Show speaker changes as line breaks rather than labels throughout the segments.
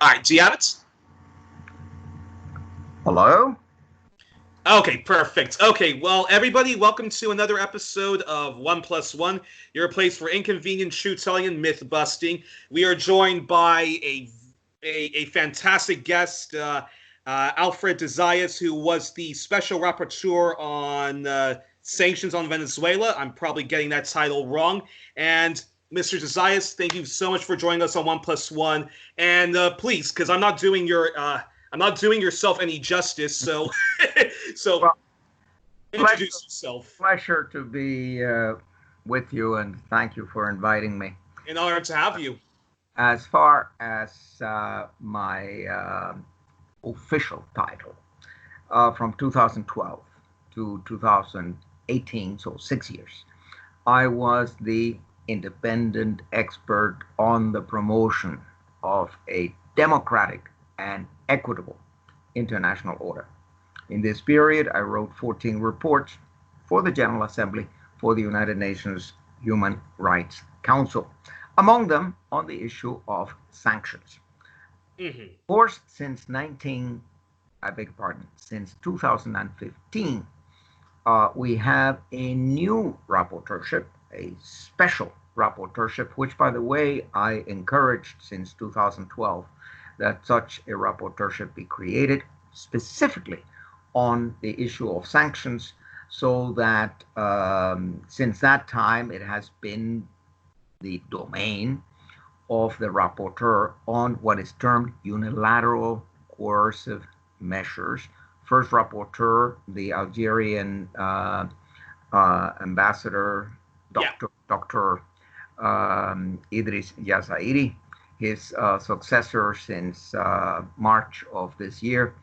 All right, do you have it?
Hello?
Okay, perfect. Okay, well, everybody, welcome to another episode of One Plus One, your place for inconvenient truth telling and myth busting. We are joined by a fantastic guest, Alfred Zayas, who was the special rapporteur on sanctions on Venezuela. I'm probably getting that title wrong. And Mr. Zayas, thank you so much for joining us on One Plus One. And please, because I'm not doing yourself any justice, so so
Well,
introduce yourself.
pleasure to be with you, and thank you for inviting me.
An honor to have you.
As far as my official title, from 2012 to 2018, so 6 years, I was the independent expert on the promotion of a democratic and equitable international order. In this period, I wrote 14 reports for the General Assembly for the United Nations Human Rights Council, among them on the issue of sanctions.
Mm-hmm.
Of course, I beg your pardon, since 2015, we have a new rapporteurship, a special rapporteurship, which, by the way, I encouraged since 2012 that such a rapporteurship be created specifically on the issue of sanctions, so that since that time it has been the domain of the rapporteur on what is termed unilateral coercive measures. First rapporteur, the Algerian ambassador,
Yeah.
Dr. Idris Yazairi. His successor since March of this year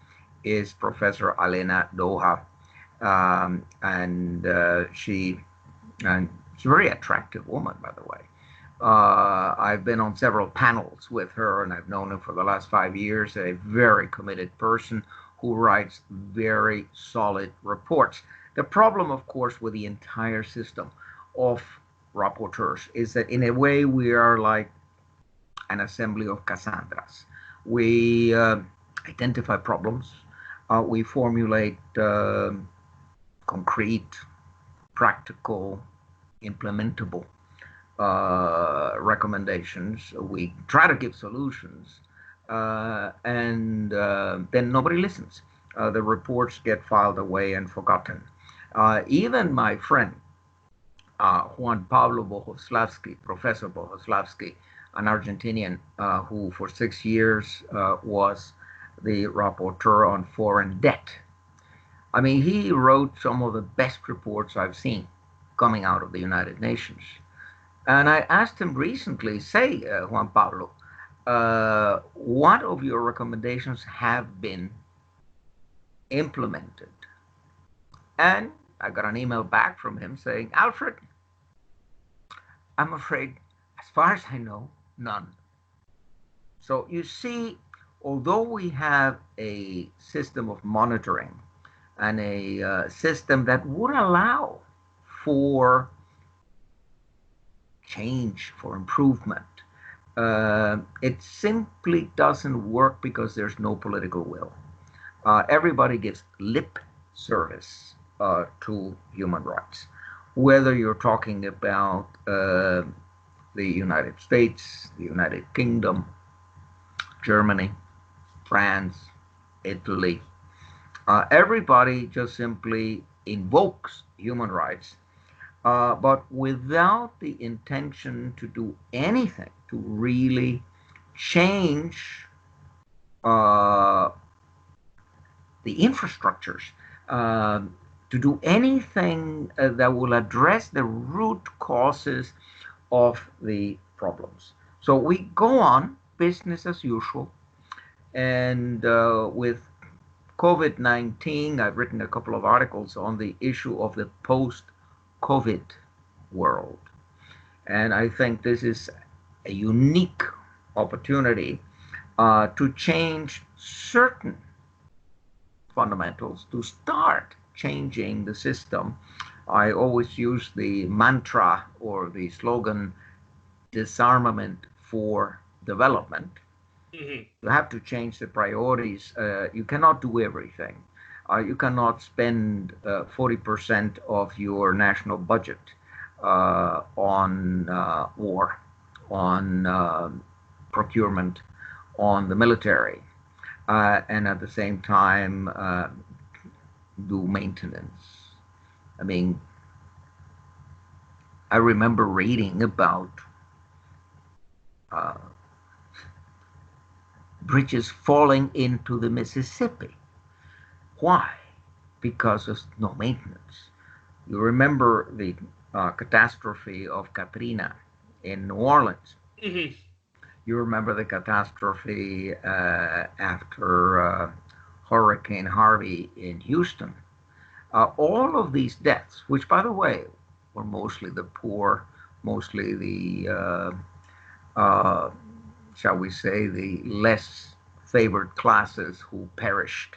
is Professor Alena Doha, and she's a very attractive woman, by the way. I've been on several panels with her, and I've known her for the last 5 years. A very committed person who writes very solid reports. The problem, of course, with the entire system of rapporteurs is that, in a way, we are like an assembly of Cassandras. We identify problems, we formulate concrete, practical, implementable recommendations. We try to give solutions, and then nobody listens. The reports get filed away and forgotten. Even my friend Juan Pablo Bohoslavsky, Professor Bohoslavsky, an Argentinian who for 6 years was the rapporteur on foreign debt. I mean, he wrote some of the best reports I've seen coming out of the United Nations. And I asked him recently, say, Juan Pablo, what of your recommendations have been implemented? And I got an email back from him saying, Alfred, I'm afraid, as far as I know, none. So you see, although we have a system of monitoring and a system that would allow for change, for improvement, it simply doesn't work because there's no political will. Everybody gives lip service to human rights, whether you're talking about the United States, the United Kingdom, Germany, France, Italy. Everybody just simply invokes human rights, but without the intention to do anything to really change uh, the infrastructures, uh, to do anything that will address the root causes of the problems. So we go on business as usual, and with COVID-19, I've written a couple of articles on the issue of the post-COVID world. And I think this is a unique opportunity to change certain fundamentals, to start changing the system. I always use the mantra or the slogan, disarmament for development.
Hmm.
You have to change the priorities. You cannot do everything. You cannot spend 40% of your national budget on war, on procurement, on the military, and at the same time do maintenance. I mean, I remember reading about uh, bridges falling into the Mississippi. Why? Because of no maintenance. You remember the catastrophe of Katrina in New Orleans.
Hmm.
You remember the catastrophe after Hurricane Harvey in Houston. All of these deaths, which, by the way, were mostly the poor, mostly the, uh, shall we say, the less favored classes who perished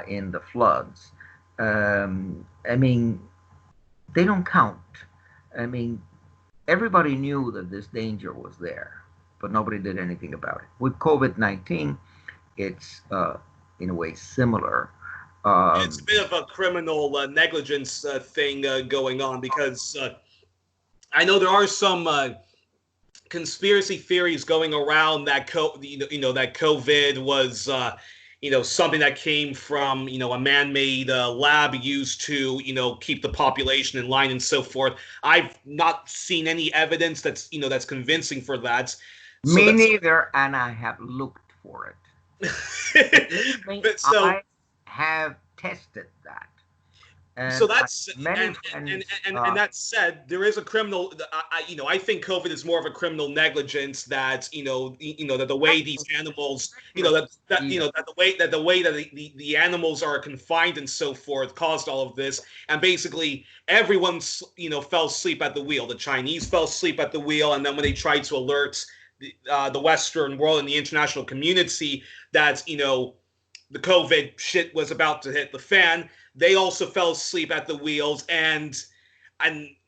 in the floods. I mean, they don't count. I mean, everybody knew that this danger was there, but nobody did anything about it. With COVID-19, it's in a way similar.
It's a
Um,
bit of a criminal negligence thing going on because I know there are some conspiracy theories going around that that COVID was something that came from a man-made lab used to keep the population in line and so forth. I've not seen any evidence that's convincing for that. So
Me
that's
neither, and I have looked for it. Believe me,
but
I have tested that.
so
And I have
that's
many friends.
and that said, there is a criminal. I think COVID is more of a criminal negligence that that the way these animals that
Even.
that the way that the animals are confined and so forth caused all of this, and basically everyone fell asleep at the wheel. The Chinese fell asleep at the wheel, and then when they tried to alert the Western world and the international community that the COVID shit was about to hit the fan, they also fell asleep at the wheels, and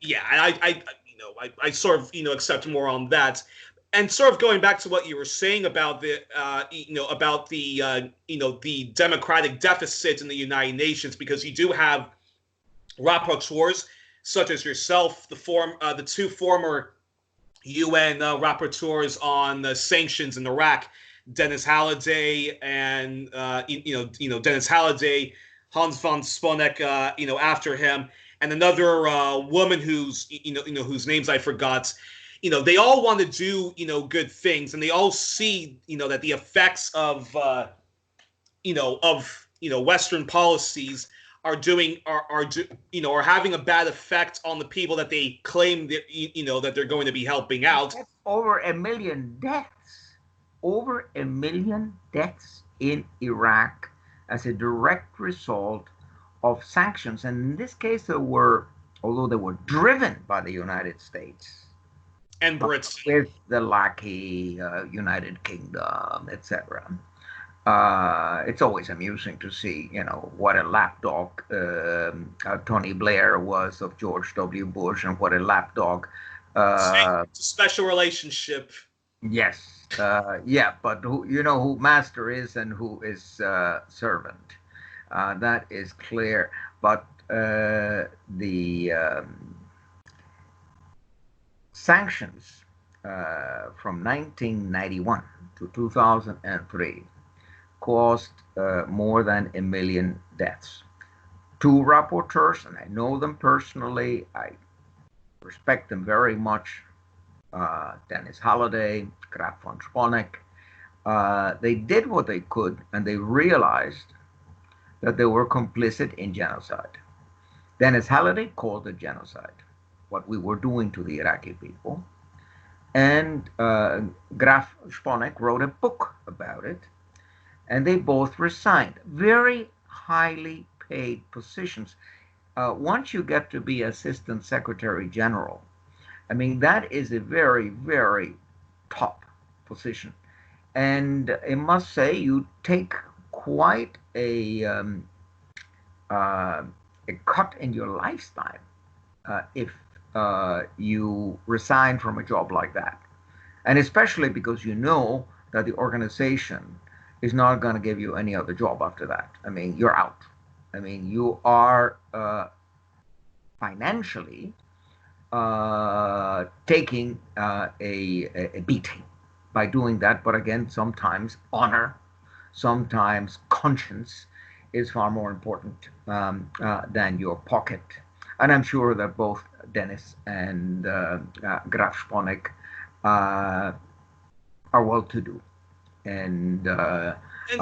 yeah, I sort of accept more on that, and sort of going back to what you were saying about the democratic deficit in the United Nations, because you do have rapporteurs such as yourself, the two former UN rapporteurs on sanctions in Iraq, Dennis Halliday and Dennis Halliday, Hans von Sponeck, after him, and another woman whose names I forgot. They all want to do good things, and they all see that the effects of Western policies are having a bad effect on the people that they claim that that they're going to be helping out.
That's over a million deaths. Over a million deaths in Iraq as a direct result of sanctions. And in this case, although they were driven by the United States,
And Brits.
with the lackey United Kingdom, etc. It's always amusing to see, what a lapdog Tony Blair was of George W. Bush, and what a lapdog.
It's a special relationship.
Yes, yeah, but who master is and who is servant. That is clear. But the sanctions from 1991 to 2003 caused more than a million deaths. Two rapporteurs, and I know them personally, I respect them very much, Dennis Halliday, Graf von Sponeck. They did what they could, and they realized that they were complicit in genocide. Dennis Halliday called it genocide, what we were doing to the Iraqi people. And Graf Sponeck wrote a book about it, and they both resigned. Very highly paid positions. Once you get to be Assistant Secretary General, I mean, that is a very, very top position. And I must say, you take quite a cut in your lifestyle if you resign from a job like that. And especially because that the organization is not going to give you any other job after that. I mean, you're out. I mean, you are financially taking a beating by doing that. But again, sometimes honor, sometimes conscience is far more important than your pocket. And I'm sure that both Dennis and Graf Sponek are well to do. And
And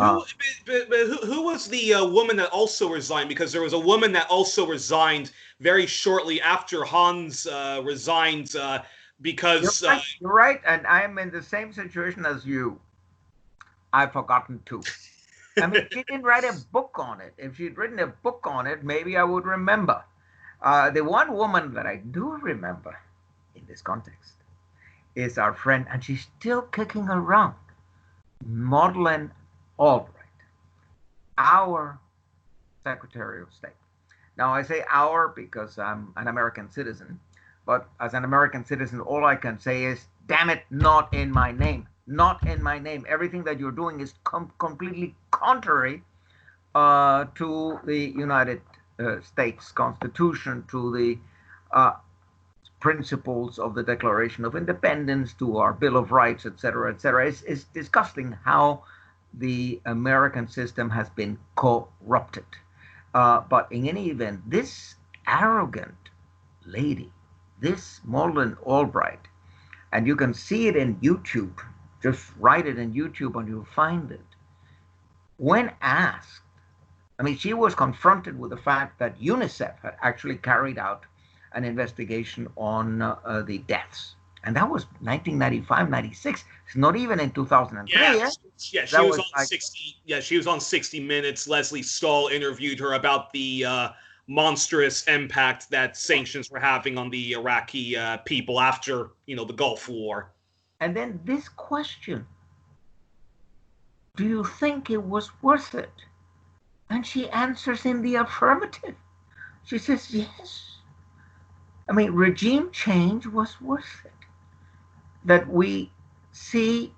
who was the woman that also resigned? Because there was a woman that also resigned very shortly after Hans resigned because
you're right, and I'm in the same situation as you. I've forgotten too. I mean, she didn't write a book on it. If she'd written a book on it, maybe I would remember. The one woman that I do remember in this context is our friend, and she's still kicking around, Madeleine Albright, our Secretary of State. Now, I say our because I'm an American citizen, but as an American citizen, all I can say is, damn it, not in my name. Not in my name. Everything that you're doing is completely contrary to the United States Constitution, to the principles of the Declaration of Independence, to our Bill of Rights, etc., etc. It's disgusting how the American system has been corrupted. But in any event, this arrogant lady, this Madeleine Albright, and you can see it in YouTube, just write it in YouTube and you'll find it. When asked, I mean, she was confronted with the fact that UNICEF had actually carried out an investigation on the deaths. And that was 1995, 96. It's not even in 2003.
Yeah, she was on
like,
60. Yeah, she was on 60 Minutes. Leslie Stahl interviewed her about the monstrous impact that sanctions were having on the Iraqi people after, the Gulf War.
And then this question, do you think it was worth it? And she answers in the affirmative. She says, yes. I mean, regime change was worth it. That we see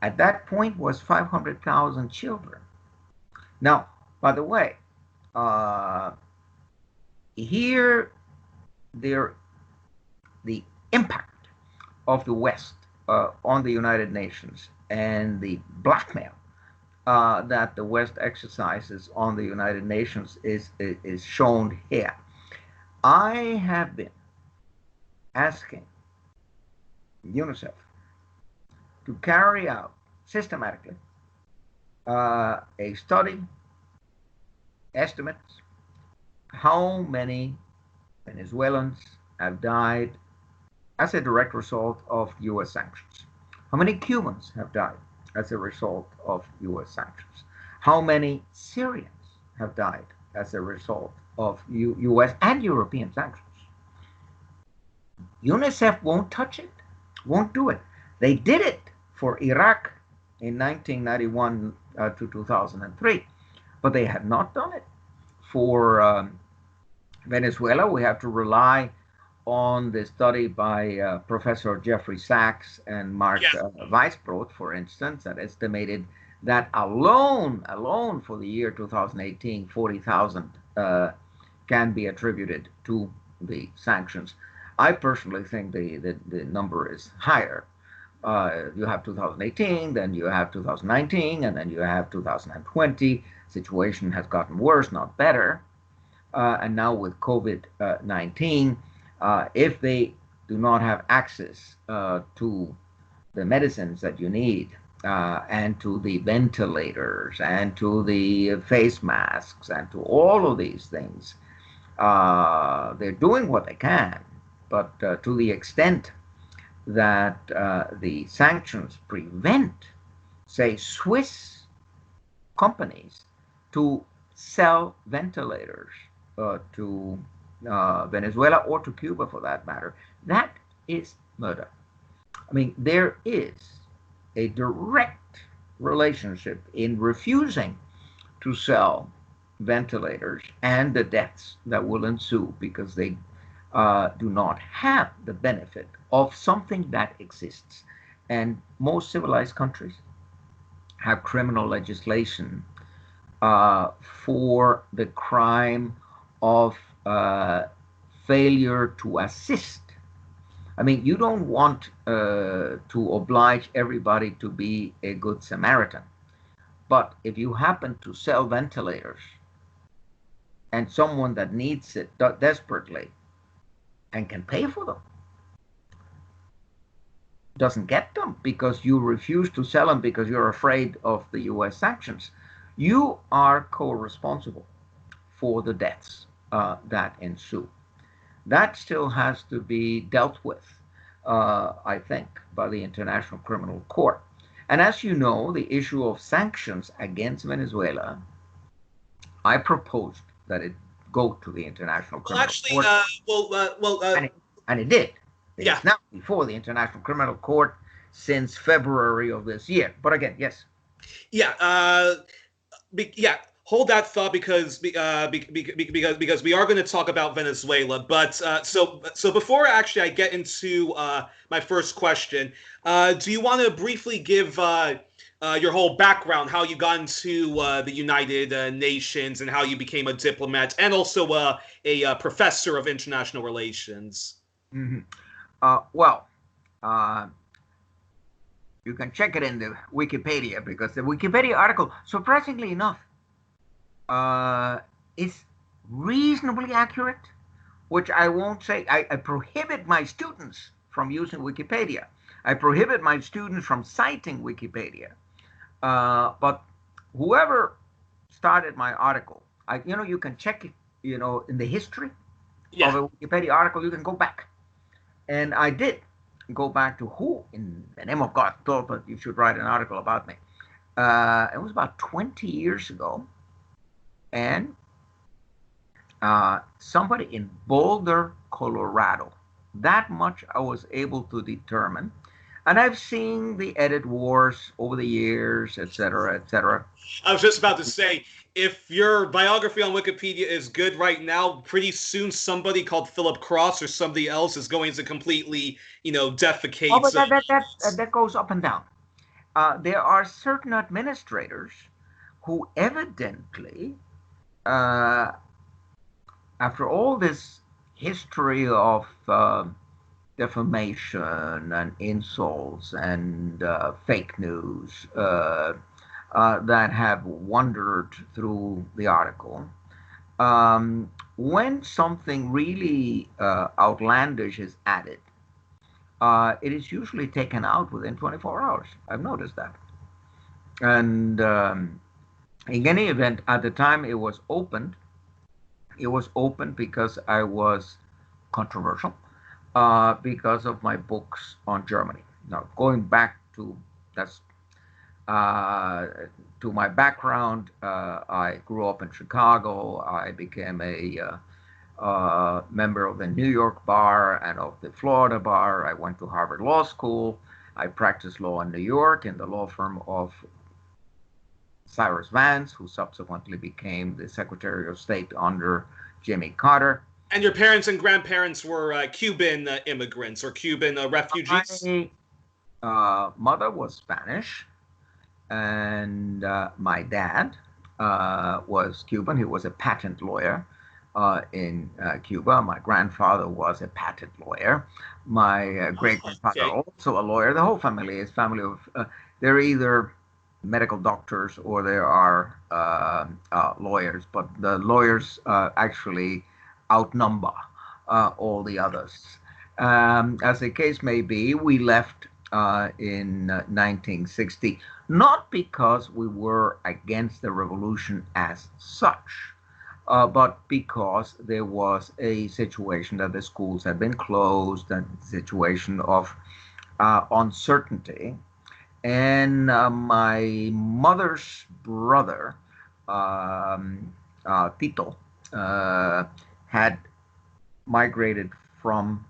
at that point was 500,000 children. Now, by the way, here the impact of the West on the United Nations and the blackmail that the West exercises on the United Nations is shown here. I have been asking UNICEF to carry out systematically a study, estimates how many Venezuelans have died as a direct result of US sanctions. How many Cubans have died as a result of US sanctions? How many Syrians have died as a result of US and European sanctions? UNICEF won't touch it, won't do it. They did it for Iraq in 1991 to 2003, but they have not done it for Venezuela. We have to rely on the study by Professor Jeffrey Sachs and Mark Weisbrot, for instance, that estimated that alone for the year 2018, 40,000 can be attributed to the sanctions. I personally think the number is higher. You have 2018, then you have 2019, and then you have 2020. Situation has gotten worse, not better. And now with COVID-19, if they do not have access to the medicines that you need, and to the ventilators, and to the face masks, and to all of these things, they're doing what they can. But to the extent that the sanctions prevent, say, Swiss companies to sell ventilators to Venezuela or to Cuba for that matter, that is murder. I mean, there is a direct relationship in refusing to sell ventilators and the deaths that will ensue because they do not have the benefit of something that exists. And most civilized countries have criminal legislation for the crime of failure to assist. I mean, you don't want to oblige everybody to be a good Samaritan. But if you happen to sell ventilators and someone that needs it desperately and can pay for them doesn't get them because you refuse to sell them because you're afraid of the US sanctions, you are co-responsible for the deaths that ensue. That still has to be dealt with, I think, by the International Criminal Court. And as you know, the issue of sanctions against Venezuela, I proposed that it go to the International
Well,
Criminal
actually,
Court, and it did. It
yeah.
is now before the International Criminal Court since February of this year. But again, yes.
Yeah. Yeah. Hold that thought because we are going to talk about Venezuela. But so before actually I get into my first question, do you want to briefly give your whole background, how you got into the United Nations and how you became a diplomat, and also a professor of international relations?
Mm-hmm. Well, you can check it in the Wikipedia because the Wikipedia article, surprisingly enough, is reasonably accurate, which I won't say. I prohibit my students from using Wikipedia. I prohibit my students from citing Wikipedia. But whoever started my article, you can check it, in the history of a Wikipedia article, you can go back. And I did go back to who, in the name of God, thought that you should write an article about me. It was about 20 years ago. And somebody in Boulder, Colorado. That much I was able to determine. And I've seen the edit wars over the years, et cetera, et cetera.
I was just about to say, if your biography on Wikipedia is good right now, pretty soon somebody called Philip Cross or somebody else is going to completely, defecate.
Oh, but that goes up and down. There are certain administrators who evidently, after all this history of defamation and insults and fake news that have wandered through the article, when something really outlandish is added, it is usually taken out within 24 hours. I've noticed that. And in any event, at the time it was opened because I was controversial, because of my books on Germany. Now, going back to my background, I grew up in Chicago. I became a member of the New York bar and of the Florida bar. I went to Harvard Law School. I practiced law in New York in the law firm of Cyrus Vance, who subsequently became the Secretary of State under Jimmy Carter.
And your parents and grandparents were Cuban immigrants or Cuban refugees?
My mother was Spanish, and my dad was Cuban. He was a patent lawyer in Cuba. My grandfather was a patent lawyer. My great-grandfather also a lawyer. The whole family is family of, they're either medical doctors or there are lawyers, but the lawyers actually outnumber all the others. As the case may be, we left in 1960, not because we were against the revolution as such, but because there was a situation that the schools had been closed, a situation of uncertainty. And my mother's brother, Tito, had migrated from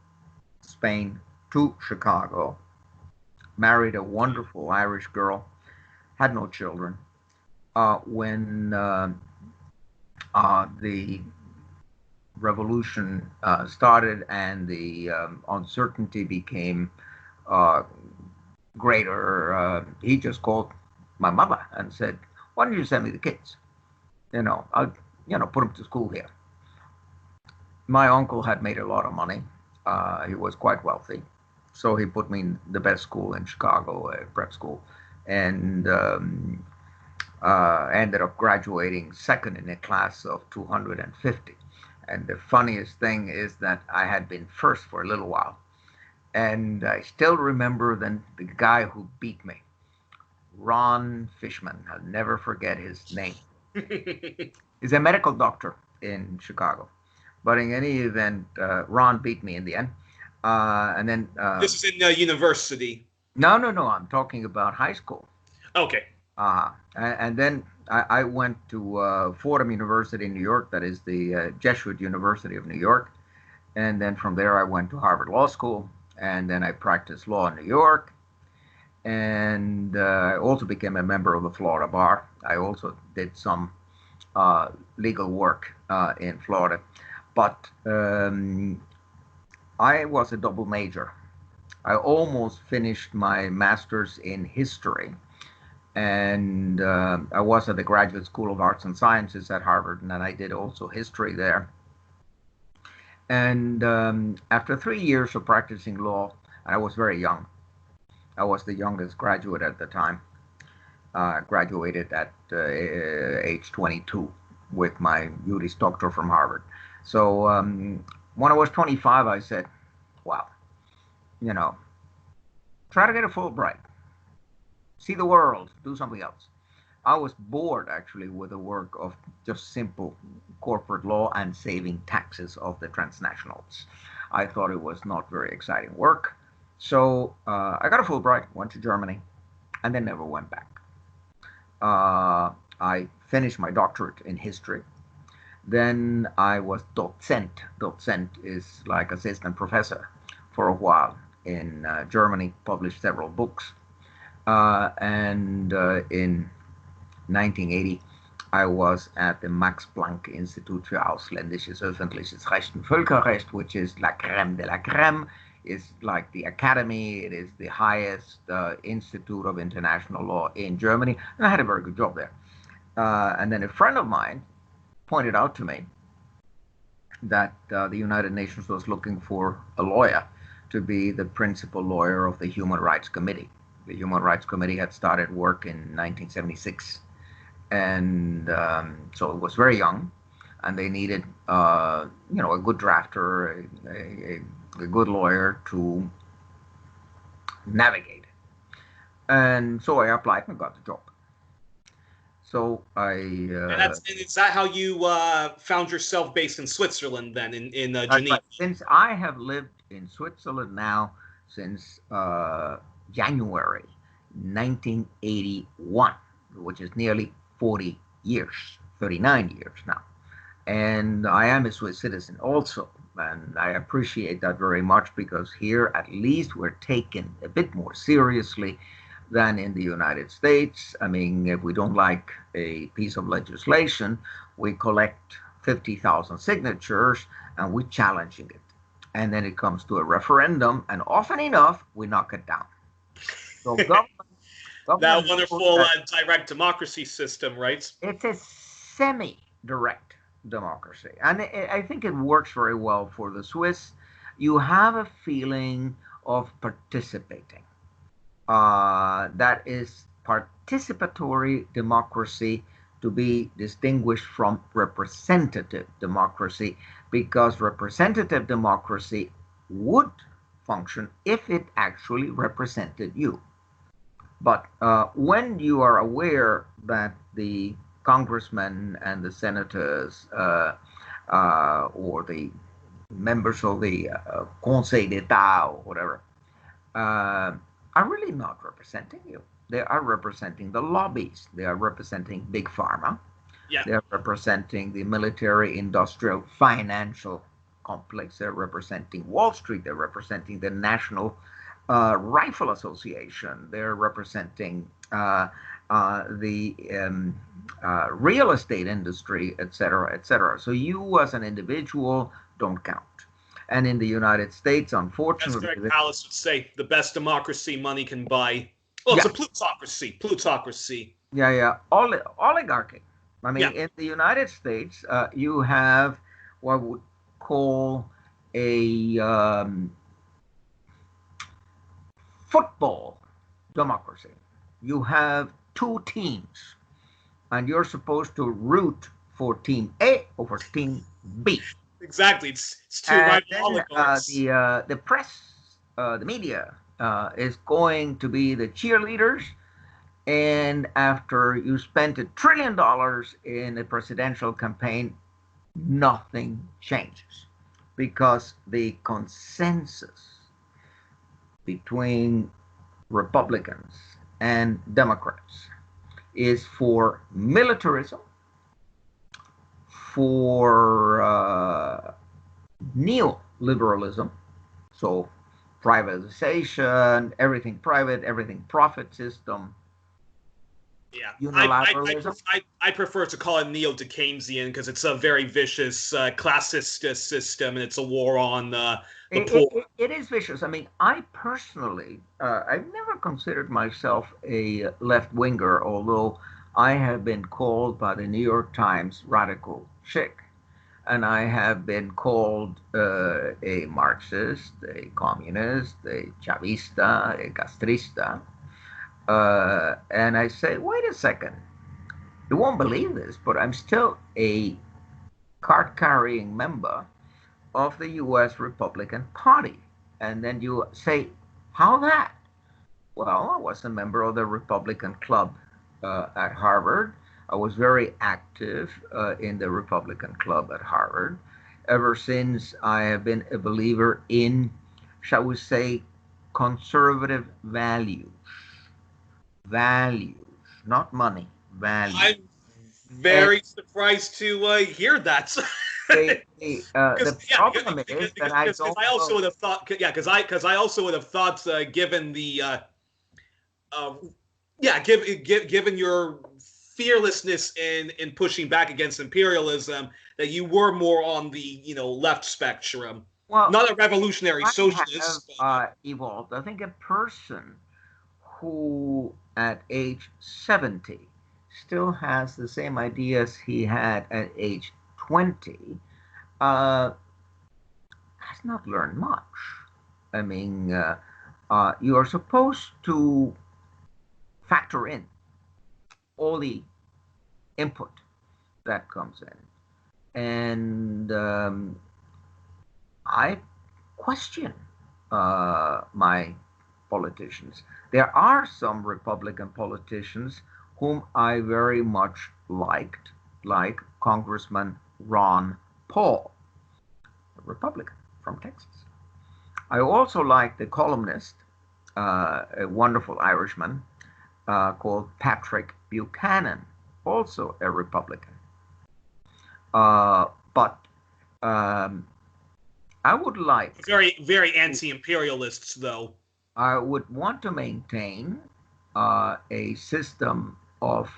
Spain to Chicago, married a wonderful Irish girl, had no children. When the revolution started and the uncertainty became greater, he just called my mother and said, "Why don't you send me the kids? I'll put them to school here." My uncle had made a lot of money. He was quite wealthy, so he put me in the best school in Chicago, a prep school, and ended up graduating second in a class of 250. And the funniest thing is that I had been first for a little while. And I still remember then the guy who beat me, Ron Fishman. I'll never forget his name. He's a medical doctor in Chicago. But in any event, Ron beat me in the end. And then
This is in university.
no, no, no. I'm talking about high school.
Okay.
And then I went to Fordham University in New York. That is the Jesuit University of New York. And then from there, I went to Harvard Law School. And then I practiced law in New York. And I also became a member of the Florida Bar. I also did some legal work in Florida. But I was a double major. I almost finished my master's in history. And I was at the Graduate School of Arts and Sciences at Harvard, and then I did also history there. And after 3 years of practicing law, I was very young. I was the youngest graduate at the time. Graduated at age 22 with my Juris Doctor from Harvard. So when I was 25, I said, "Wow, try to get a Fulbright, see the world, do something else." I was bored actually with the work of just simple corporate law and saving taxes of the transnationals. I thought it was not very exciting work. So I got a Fulbright, went to Germany, and then never went back. I finished my doctorate in history. Then I was docent. Docent is like assistant professor for a while in Germany, published several books. And in 1980, I was at the Max Planck Institut für Ausländisches Öffentliches Recht und Völkerrecht, which is la crème de la crème. It's like the academy. It is the highest institute of international law in Germany. And I had a very good job there. And then a friend of mine pointed out to me that the United Nations was looking for a lawyer to be the principal lawyer of the Human Rights Committee. The Human Rights Committee had started work in 1976. And so it was very young, and they needed, a good drafter, a good lawyer to navigate. And so I applied and got the job. So
and is that how you found yourself based in Switzerland then, in Geneva?
Right. Since I have lived in Switzerland now since January 1981, which is nearly 40 years, 39 years now. And I am a Swiss citizen also. And I appreciate that very much, because here at least we're taken a bit more seriously than in the United States. I mean, if we don't like a piece of legislation, we collect 50,000 signatures and we're challenging it. And then it comes to a referendum, and often enough, we knock it down. So government
that wonderful direct democracy system, right?
It's a semi-direct democracy. And I think it works very well for the Swiss. You have a feeling of participating. That is participatory democracy, to be distinguished from representative democracy, because representative democracy would function if it actually represented you. But when you are aware that the congressmen and the senators or the members of the Conseil d'État or whatever are really not representing you. They are representing the lobbies. They are representing big pharma.
Yeah.
They are representing the military, industrial, financial complex. They're representing Wall Street. They're representing the National Rifle Association. They're representing the real estate industry, etc., etc. So you as an individual don't count. And in the United States, unfortunately,
as Greg Pallas would say, the best democracy money can buy. Well, it's
Yeah,
a plutocracy. Plutocracy.
yeah. Oligarchy. I
Yeah,
mean, in the United States, you have what we call a football democracy. You have two teams, and you're supposed to root for Team A or for Team B.
exactly. It's two
And
rival
then
oligarchs.
the press, the media, is going to be the cheerleaders. And after you spent $1 trillion in a presidential campaign, nothing changes because the consensus between Republicans and Democrats is for militarism, for neoliberalism, so privatization, everything private, everything profit system,
Yeah,
unilateralism.
I prefer to call it neo-Dickensian because it's a very vicious classist system, and it's a war on the poor.
It is vicious. I mean, I personally, I've never considered myself a left winger, although I have been called by the New York Times radical chic, and I have been called a Marxist, a communist, a Chavista, a Castrista. And I say, wait a second, you won't believe this, but I'm still a card carrying member of the US Republican Party. And then you say, how that? Well, I was a member of the Republican Club at Harvard. I was very active in the Republican Club at Harvard ever since I have been a believer in, shall we say, conservative values. Values, not money, values.
I'm
And
very surprised to hear that.
the
Because yeah,
problem is that I
because
don't
I also
know.
would have thought yeah because I also would have thought given the uh, yeah given your fearlessness in pushing back against imperialism that you were more on the left spectrum,
Well,
not a revolutionary
I have
socialist. But,
evolved. I think a person who at age 70 still has the same ideas he had at age 20 uh, has not learned much. I mean, you are supposed to factor in all the input that comes in. And I question my politicians. There are some Republican politicians whom I very much liked, like Congressman Ron Paul, a Republican from Texas. I also like the columnist, a wonderful Irishman called Patrick Buchanan, also a Republican. But um, I would like,
very anti-imperialists though.
I would want to maintain a system of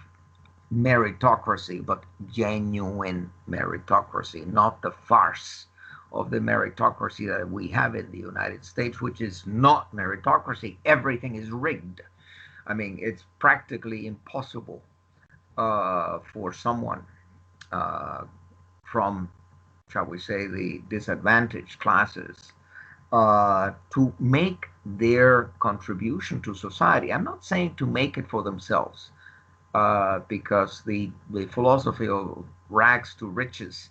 meritocracy, but genuine meritocracy, not the farce of the meritocracy that we have in the United States, which is not meritocracy. Everything is rigged. I mean, it's practically impossible for someone uh, from, shall we say, the disadvantaged classes to make their contribution to society. I'm not saying to make it for themselves, because the philosophy of rags to riches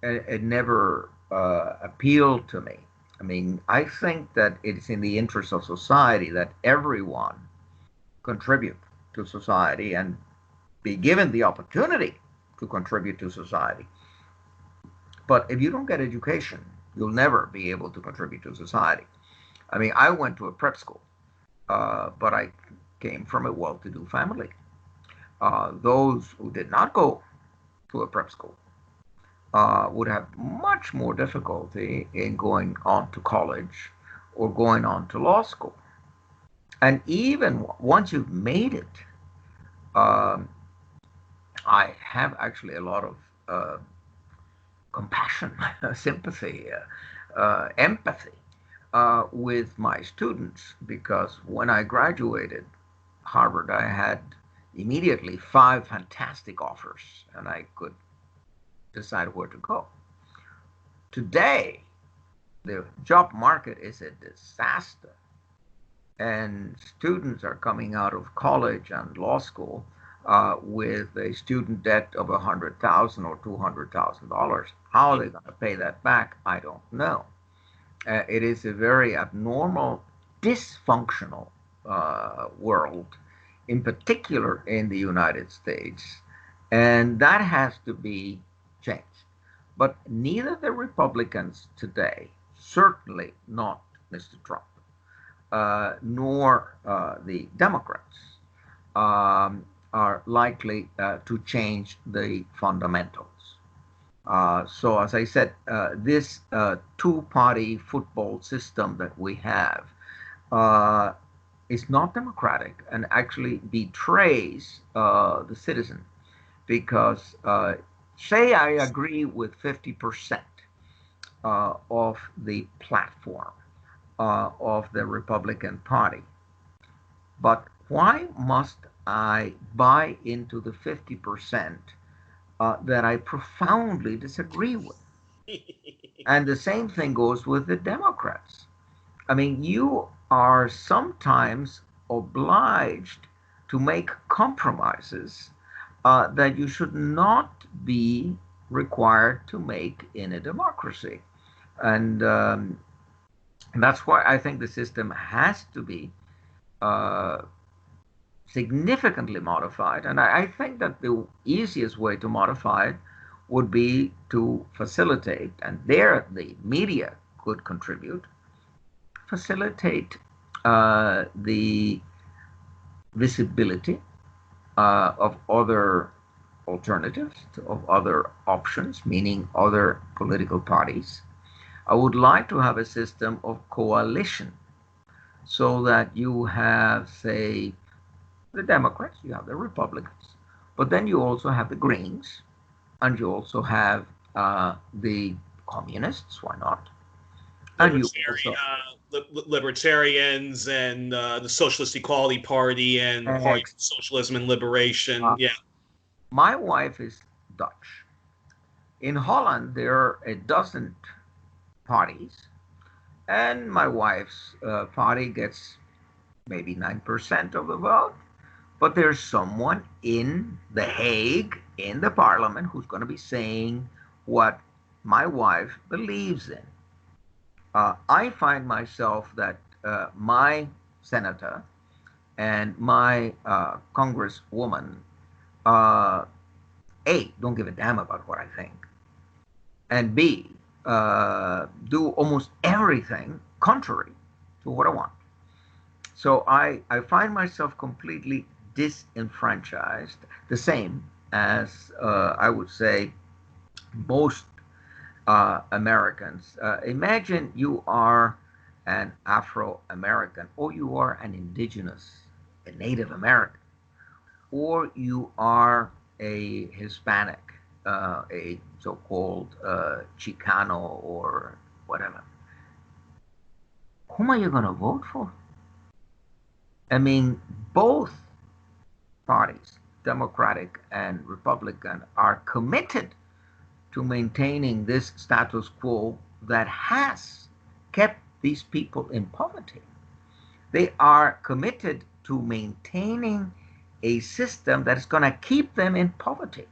it never appealed to me. I mean, I think that it's in the interest of society that everyone contribute to society and be given the opportunity to contribute to society. But if you don't get education, you'll never be able to contribute to society. I mean, I went to a prep school, but I came from a well to do family. Those who did not go to a prep school would have much more difficulty in going on to college or going on to law school. And even once you've made it, um, I have actually a lot of compassion, sympathy, empathy with my students because when I graduated, Harvard, I had immediately 5 fantastic offers, and I could decide where to go. Today, the job market is a disaster, and students are coming out of college and law school with a student debt of $100,000 or $200,000. How are they going to pay that back? I don't know. It is a very abnormal, dysfunctional world, in particular in the United States, and that has to be changed. But neither the Republicans today, certainly not Mr. Trump, nor the Democrats are likely to change the fundamentals. So, as I said, this two-party football system that we have uh, is not democratic and actually betrays the citizen because, say, I agree with 50% of the platform of the Republican Party. But why must I buy into the 50% that I profoundly disagree with? And the same thing goes with the Democrats. I mean, you are sometimes obliged to make compromises that you should not be required to make in a democracy. And that's why I think the system has to be uh, significantly modified. And I think that the easiest way to modify it would be to facilitate, and there the media could contribute, facilitate the visibility of other alternatives, of other options, meaning other political parties. I would like to have a system of coalition so that you have, say, the Democrats, you have the Republicans, but then you also have the Greens, and you also have the communists, why not? And you
Libertarian,
also,
libertarians and the Socialist Equality Party and Party
ex-
of Socialism and Liberation.
uh,
Yeah.
my wife is Dutch. In Holland, there are a dozen parties, and my wife's party gets maybe 9% of the vote. But there's someone in The Hague, in the parliament, who's going to be saying what my wife believes in. I find myself that my senator and my congresswoman, uh, A, don't give a damn about what I think, and B, do almost everything contrary to what I want. So I find myself completely disenfranchised, the same as I would say most Americans. Imagine you are an Afro American, or you are an indigenous, a Native American, or you are a Hispanic, a so called Chicano or whatever. Whom are you going to vote for? I mean, both parties, Democratic and Republican, are committed to maintaining this status quo that has kept these people in poverty. They are committed to maintaining a system that is going to keep them in poverty.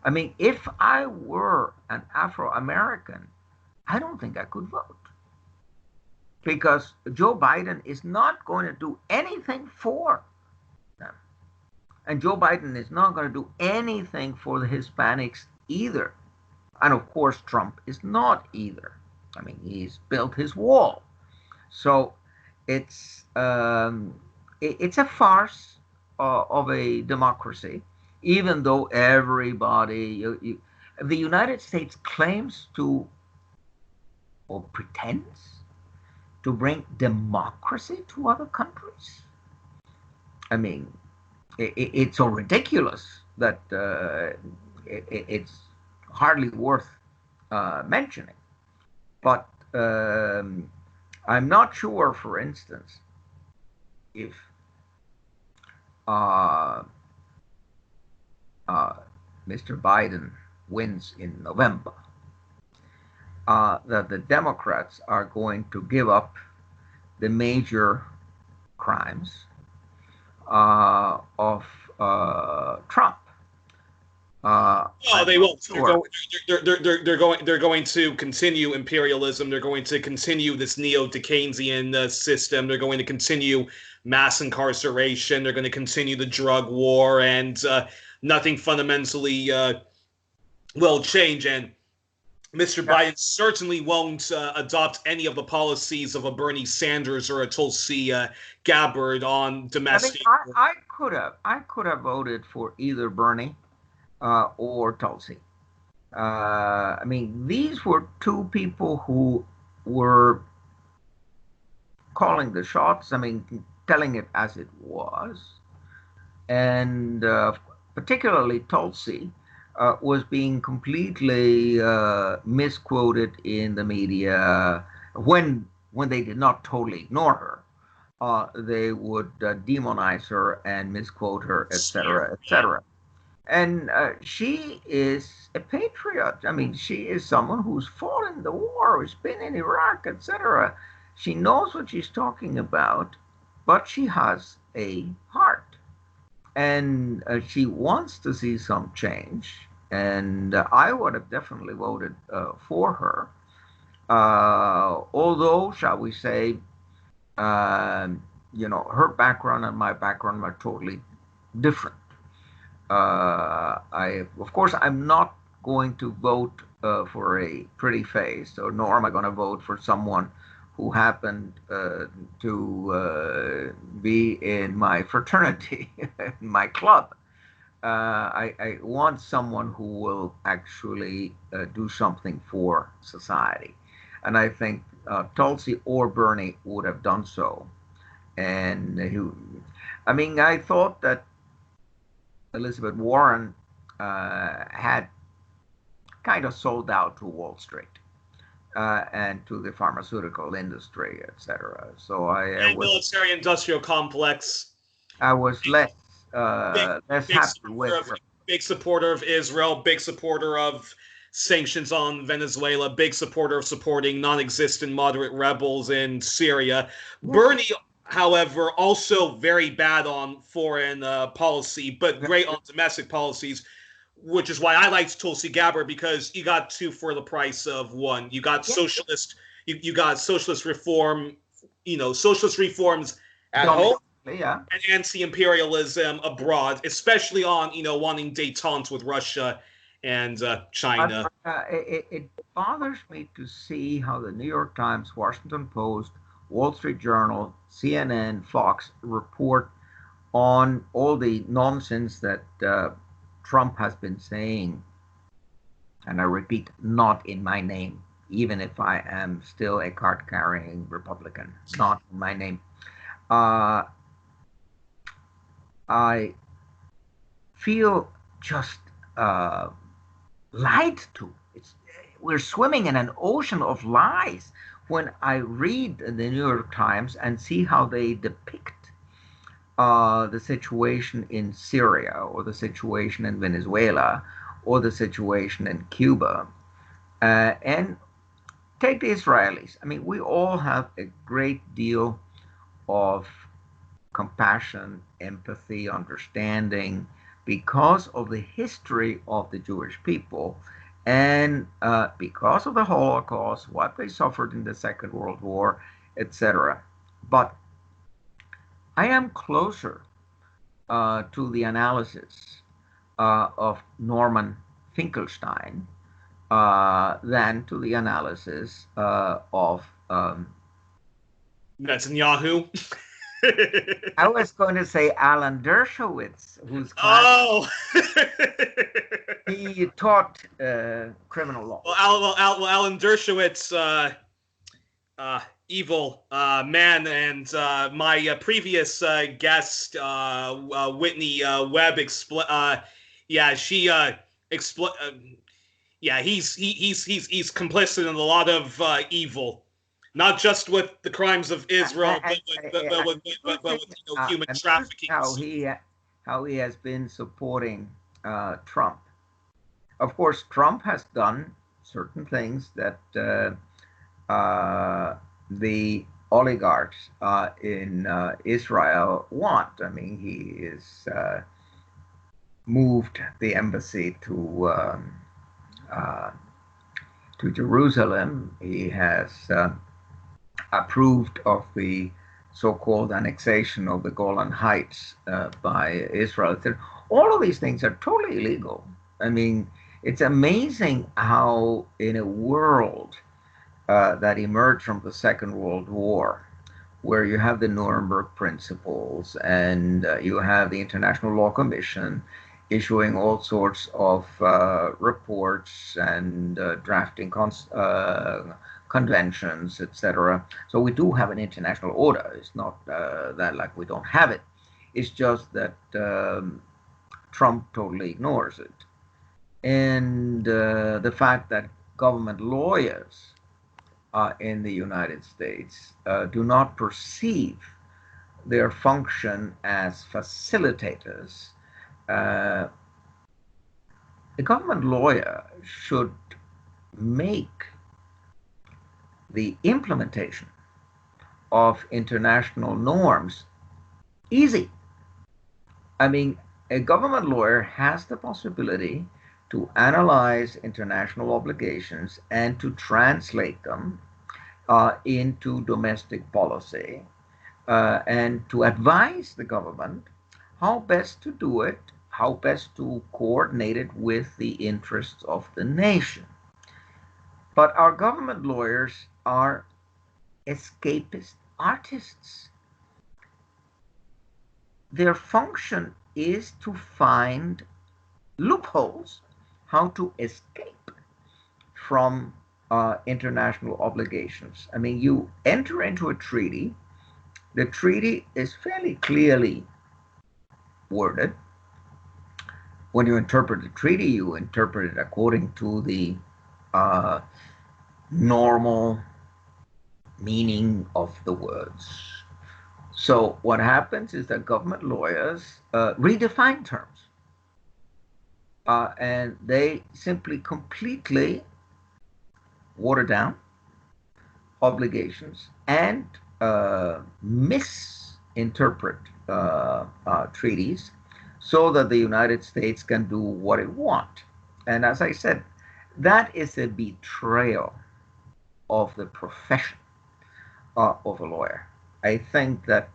I mean, if I were an Afro American, I don't think I could vote because Joe Biden is not going to do anything for them. And Joe Biden is not going to do anything for the Hispanics either. And of course, Trump is not either. I mean, he's built his wall. So it's it's a farce of a democracy, even though everybody, the United States claims to or pretends to bring democracy to other countries. I mean, it's so ridiculous that it's hardly worth mentioning. But I'm not sure, for instance, if uh, uh, Mr. Biden wins in November, that the Democrats are going to give up the major crimes of Trump.
Oh, they won't.
Sure.
They're going to continue imperialism. They're going to continue this neo-Dickensian system. They're going to continue mass incarceration. They're going to continue the drug war, and nothing fundamentally will change. And Mr. Biden certainly won't adopt any of the policies of a Bernie Sanders or a Tulsi Gabbard on domestic.
I could have voted for either Bernie or Tulsi. I mean, these were two people who were calling the shots. I mean, telling it as it was, and particularly Tulsi was being completely misquoted in the media when they did not totally ignore her. They would demonize her and misquote her, etc., etc. And she is a patriot. I mean, she is someone who's fought in the war, who's been in Iraq, etc. She knows what she's talking about, but she has a heart. And she wants to see some change. And I would have definitely voted for her. Although, shall we say, her background and my background are totally different. Of course, I'm not going to vote for a pretty face, or nor am I going to vote for someone who happened to be in my fraternity, in my club. I want someone who will actually do something for society. And I think Tulsi or Bernie would have done so. And I thought that Elizabeth Warren had kind of sold out to Wall Street and to the pharmaceutical industry, etc. So
and military-industrial complex.
I was less happy with her.
Big supporter of Israel, big supporter of sanctions on Venezuela, big supporter of supporting non-existent moderate rebels in Syria. Yeah. Bernie, however, also very bad on foreign policy, but great on domestic policies, which is why I liked Tulsi Gabbard, because you got two for the price of one. You got socialist, you got socialist reform, socialist reforms at home, and anti-imperialism abroad, especially on wanting détente with Russia and China.
It bothers me to see how the New York Times, Washington Post, Wall Street Journal, CNN, Fox report on all the nonsense that Trump has been saying. And I repeat, not in my name, even if I am still a card-carrying Republican, not in my name. I feel just lied to. We're swimming in an ocean of lies when I read the New York Times and see how they depict the situation in Syria, or the situation in Venezuela, or the situation in Cuba. And take the Israelis. I mean, we all have a great deal of compassion, empathy, understanding, because of the history of the Jewish people, and because of the Holocaust, what they suffered in the Second World War, etc. But I am closer to the analysis of Norman Finkelstein than to the analysis of
Netanyahu.
I was going to say Alan Dershowitz, who's he taught criminal law.
Well, Alan Dershowitz, evil man, and my previous guest, Whitney Webb, he's complicit in a lot of evil. Not just with the crimes of Israel, but with human trafficking.
How how he has been supporting Trump. Of course, Trump has done certain things that the oligarchs in Israel want. I mean, he is moved the embassy to Jerusalem. He has approved of the so-called annexation of the Golan Heights by Israel. All of these things are totally illegal. I mean, it's amazing how in a world that emerged from the Second World War, where you have the Nuremberg Principles and you have the International Law Commission issuing all sorts of reports and drafting conventions, etc. So we do have an international order. It's not that like we don't have it. It's just that Trump totally ignores it. And the fact that government lawyers in the United States do not perceive their function as facilitators. A government lawyer should make the implementation of international norms easy. I mean, a government lawyer has the possibility to analyze international obligations and to translate them into domestic policy and to advise the government how best to do it, how best to coordinate it with the interests of the nation. But our government lawyers are escapist artists. Their function is to find loopholes, how to escape from international obligations. I mean, you enter into a treaty, the treaty is fairly clearly worded. When you interpret the treaty, you interpret it according to the normal meaning of the words. So what happens is that government lawyers redefine terms. And they simply completely water down obligations and misinterpret treaties so that the United States can do what it wants. And as I said, that is a betrayal of the profession of a lawyer. I think that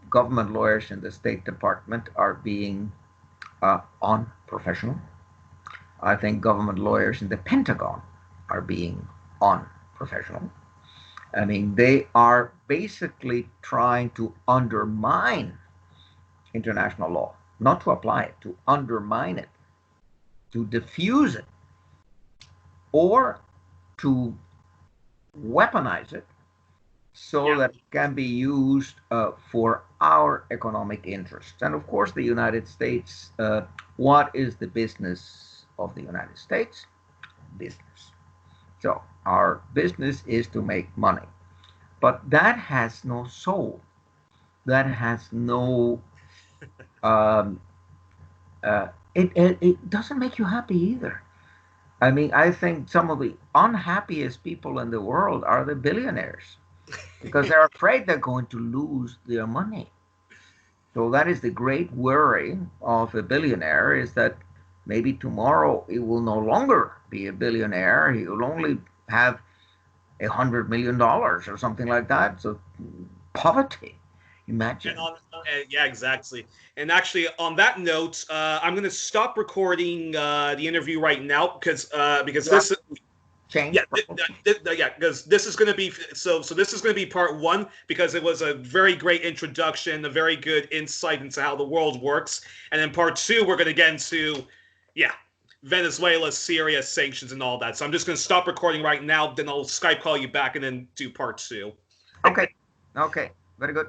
government lawyers in the State Department are being unprofessional. I think government lawyers in the Pentagon are being unprofessional. I mean, they are basically trying to undermine international law, not to apply it, to undermine it, to diffuse it, or to weaponize it so that it can be used for our economic interests. And of course, the United States, what is the business of the United States? Business. So our business is to make money. But that has no soul. That has no, it doesn't make you happy either. I mean, I think some of the unhappiest people in the world are the billionaires because they're afraid they're going to lose their money. So that is the great worry of a billionaire, is that maybe tomorrow he will no longer be a billionaire. He will only have $100 million or something like that. So poverty. Imagine.
Yeah, exactly. And actually, on that note, I'm going to stop recording the interview right now because this.
Change.
Yeah, because this is going to be so. This is going to be part one because it was a very great introduction, a very good insight into how the world works, and then part two we're going to get into, Venezuela, Syria, sanctions, and all that. So I'm just going to stop recording right now. Then I'll Skype call you back and then do part two.
Okay. Very good.